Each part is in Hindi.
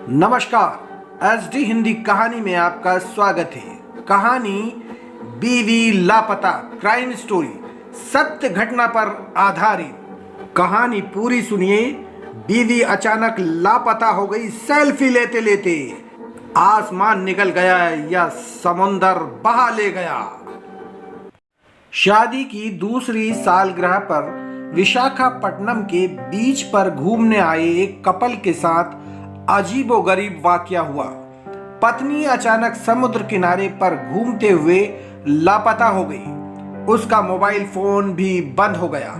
नमस्कार, एसडी हिंदी कहानी में आपका स्वागत है। कहानी बीवी लापता, क्राइम स्टोरी, सत्य घटना पर आधारित। कहानी पूरी सुनिए। बीवी अचानक लापता हो गई। सेल्फी लेते लेते आसमान निकल गया या समुंदर बहा ले गया। शादी की दूसरी सालगिरह पर विशाखापट्टनम के बीच पर घूमने आए एक कपल के साथ अजीबोगरीब वाकया हुआ। पत्नी अचानक समुद्र किनारे पर घूमते हुए लापता हो गई। उसका मोबाइल फोन भी बंद हो गया।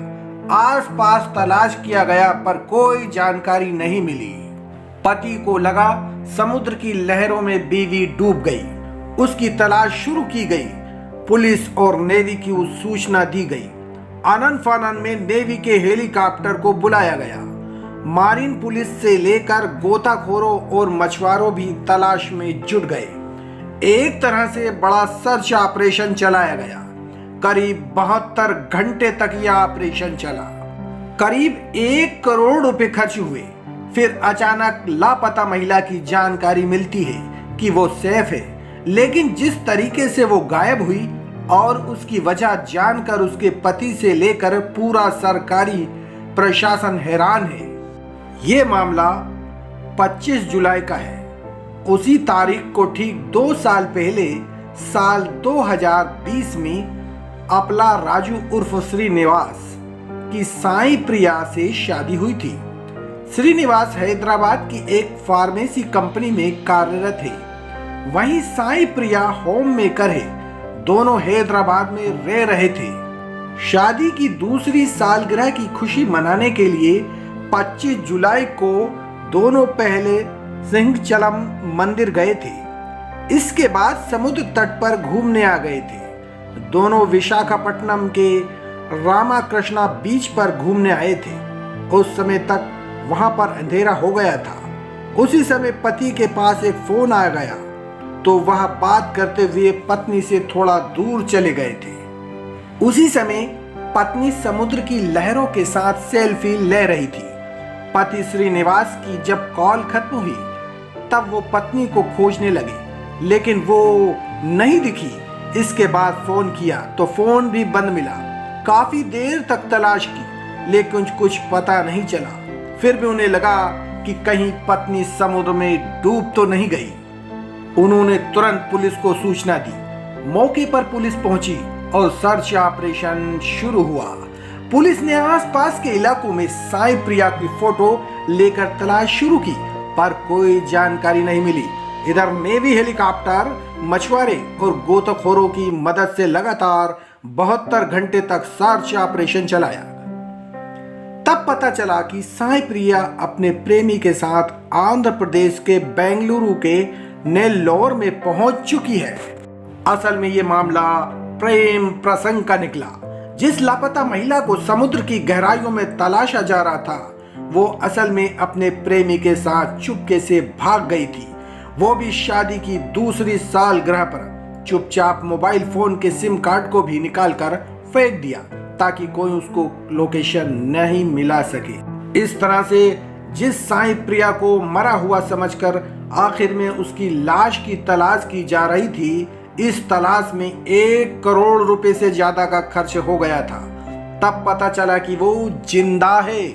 आसपास तलाश किया गया पर कोई जानकारी नहीं मिली। पति को लगा समुद्र की लहरों में बीवी डूब गई। उसकी तलाश शुरू की गई। पुलिस और नेवी की सूचना दी गई। आनन फानन में नेवी के हेलीकॉप्टर को बुलाया गया। मारीन पुलिस से लेकर गोताखोरों और मछुआरों भी तलाश में जुट गए। एक तरह से बड़ा सर्च ऑपरेशन चलाया गया। करीब 72 घंटे तक यह ऑपरेशन चला। करीब 1 करोड़ रुपए खर्च हुए। फिर अचानक लापता महिला की जानकारी मिलती है कि वो सेफ है, लेकिन जिस तरीके से वो गायब हुई और उसकी वजह जानकर उसके पति से लेकर पूरा सरकारी प्रशासन हैरान है। ये मामला 25 जुलाई का है। उसी तारीख को ठीक 2 साल पहले साल 2020 में अपला राजू उर्फ श्रीनिवास की साई प्रिया से शादी हुई थी। श्रीनिवास हैदराबाद की एक फार्मेसी कंपनी में कार्यरत है। वहीं साई प्रिया होम मेकर है। दोनों हैदराबाद में रह रहे थे। शादी की दूसरी सालगिरह की खुशी मनाने के लिए 25 जुलाई को दोनों पहले सिंहचलम मंदिर गए थे। इसके बाद समुद्र तट पर घूमने आ गए थे। दोनों विशाखापट्टनम के रामाकृष्णा बीच पर घूमने आए थे। उस समय तक वहां पर अंधेरा हो गया था। उसी समय पति के पास एक फोन आ गया तो वह बात करते हुए पत्नी से थोड़ा दूर चले गए थे। उसी समय पत्नी समुद्र की लहरों के साथ सेल्फी ले रही थी। पति श्रीनिवास की जब कॉल खत्म हुई तब वो पत्नी को खोजने लगे, लेकिन वो नहीं दिखी। इसके बाद फोन किया तो फोन भी बंद मिला। काफी देर तक तलाश की, लेकिन कुछ पता नहीं चला। फिर भी उन्हें लगा कि कहीं पत्नी समुद्र में डूब तो नहीं गई। उन्होंने तुरंत पुलिस को सूचना दी। मौके पर पुलिस पहुंची और सर्च ऑपरेशन शुरू हुआ। पुलिस ने आसपास के इलाकों में साई प्रिया की फोटो लेकर तलाश शुरू की, पर कोई जानकारी नहीं मिली। इधर नेवी हेलीकॉप्टर, मछुआरे और गोताखोरों की मदद से लगातार 72 घंटे तक सर्च ऑपरेशन चलाया। तब पता चला कि साई प्रिया अपने प्रेमी के साथ आंध्र प्रदेश के बेंगलुरु के नेल्लोर में पहुंच चुकी है। असल में ये मामला प्रेम प्रसंग का निकला। जिस लापता महिला को समुद्र की गहराइयों में तलाशा जा रहा था, वो असल में अपने प्रेमी के साथ चुपके से भाग गई थी। वो भी शादी की दूसरी सालगिरह पर चुपचाप मोबाइल फोन के सिम कार्ड को भी निकालकर फेंक दिया ताकि कोई उसको लोकेशन नहीं मिला सके। इस तरह से जिस साई प्रिया को मरा हुआ समझकर आखिर में उसकी लाश की तलाश की जा रही थी, इस तलाश में 1 करोड़ रुपए से ज्यादा का खर्च हो गया था। तब पता चला कि वो जिंदा है,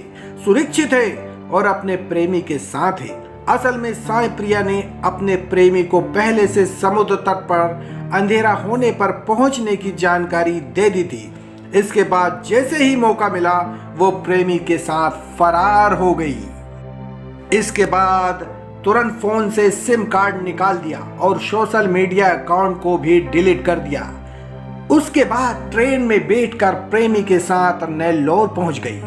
सुरक्षित है और अपने प्रेमी के साथ है। असल में साई प्रिया ने अपने प्रेमी को पहले से समुद्र तट पर अंधेरा होने पर पहुंचने की जानकारी दे दी थी। इसके बाद जैसे ही मौका मिला वो प्रेमी के साथ फरार हो गई। इसके बाद तुरंत फोन से सिम कार्ड निकाल दिया और सोशल मीडिया अकाउंट को भी डिलीट कर दिया। उसके बाद ट्रेन में बैठकर प्रेमी के साथ नेल्लोर पहुंच गई।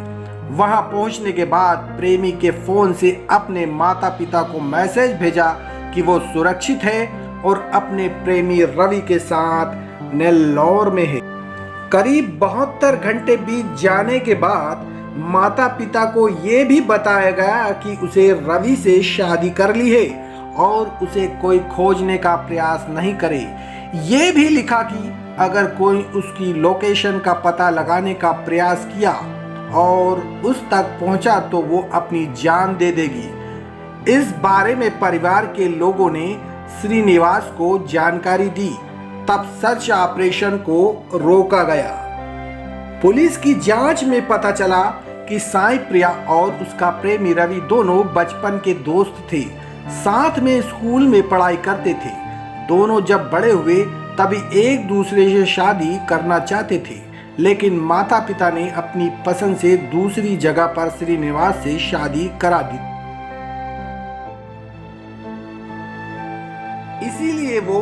वहां पहुंचने के बाद प्रेमी के फोन से अपने माता पिता को मैसेज भेजा कि वो सुरक्षित है और अपने प्रेमी रवि के साथ नेल्लोर में है। करीब 72 घंटे बीत जाने के बाद माता पिता को ये भी बताया गया कि उसे रवि से शादी कर ली है और उसे कोई खोजने का प्रयास नहीं करे। ये भी लिखा कि अगर कोई उसकी लोकेशन का पता लगाने का प्रयास किया और उस तक पहुंचा तो वो अपनी जान दे देगी। इस बारे में परिवार के लोगों ने श्रीनिवास को जानकारी दी। तब सर्च ऑपरेशन को रोका गया। पुलिस की जांच में पता चला कि साई प्रिया और उसका प्रेमी रवि दोनों बचपन के दोस्त थे, साथ में स्कूल में पढ़ाई करते थे। दोनों जब बड़े हुए तभी एक दूसरे से शादी करना चाहते थे, लेकिन माता पिता ने अपनी पसंद से दूसरी जगह पर श्रीनिवास से शादी करा दी। इसीलिए वो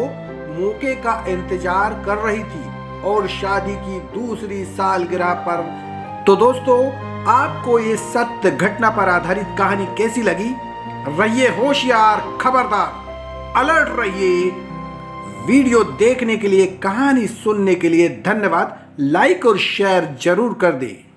मौके का इंतजार कर रही थी और शादी की दूसरी सालगिरह पर। तो दोस्तों, आपको ये सत्य घटना पर आधारित कहानी कैसी लगी? रहिए होशियार, खबरदार, अलर्ट रहिए। वीडियो देखने के लिए, कहानी सुनने के लिए धन्यवाद। लाइक और शेयर जरूर कर दें।